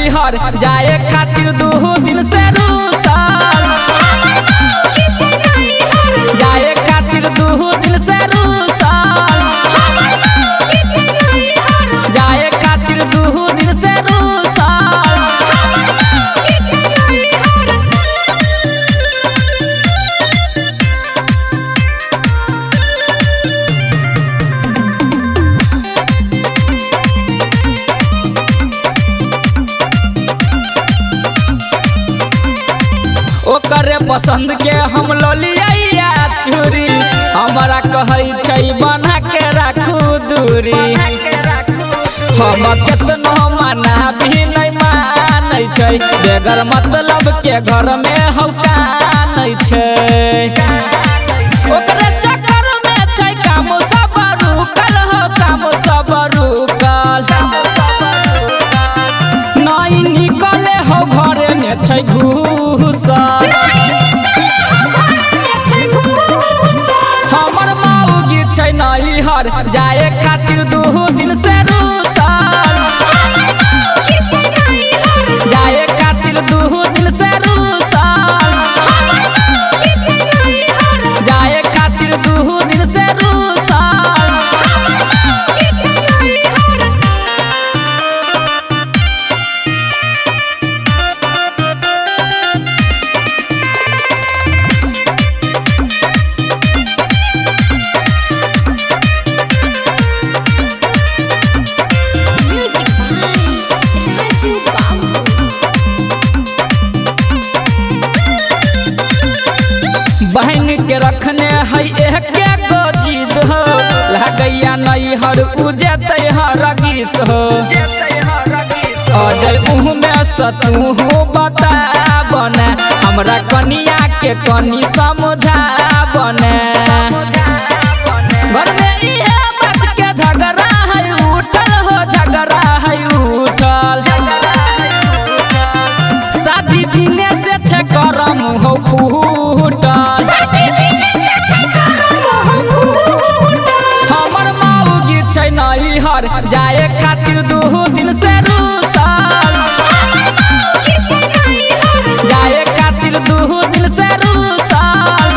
नैहर जाए खातिर 2 दिन से रूसल जाए खातिर 2 दिन से रूसल जाए खातिर 2 दिन से रूसल ओकरे पसंद के हम लोलिया चूरी हमारा कहै छै बना के राखू दूरी हम केतनो मना भी नहीं मानै छै बेगर मतलब के घर में हौका नहीं छै ओकरे चक्कर में छै काम सब रुकल हो काम सब रुकल नहीं निकले हो घरे में छै घूसल हमर मौगी छै नैहर जाए खातिर 2 दिन से रूसल जाए खातिर 2 दिन से रूसल जाए खातिर 2 दिन से रूसल बहन के रखने है एक गो जिद हो लगैया नैहर उजते हरगिस हो अजय उह में सतू हो बता बने हमरा कनिया के कनी समझा बने घर में इहे बात के झगड़ा है उठल हो झगड़ा है उठल शादी दिने से छे करम हो फूटल हमर मौगी छै नैहर जाए खातिर 2 दिन से रूसल जाए खातिर 2 दिन से रूसल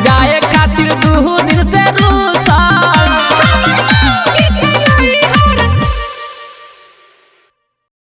जाए खातिर 2 दिन से रूसल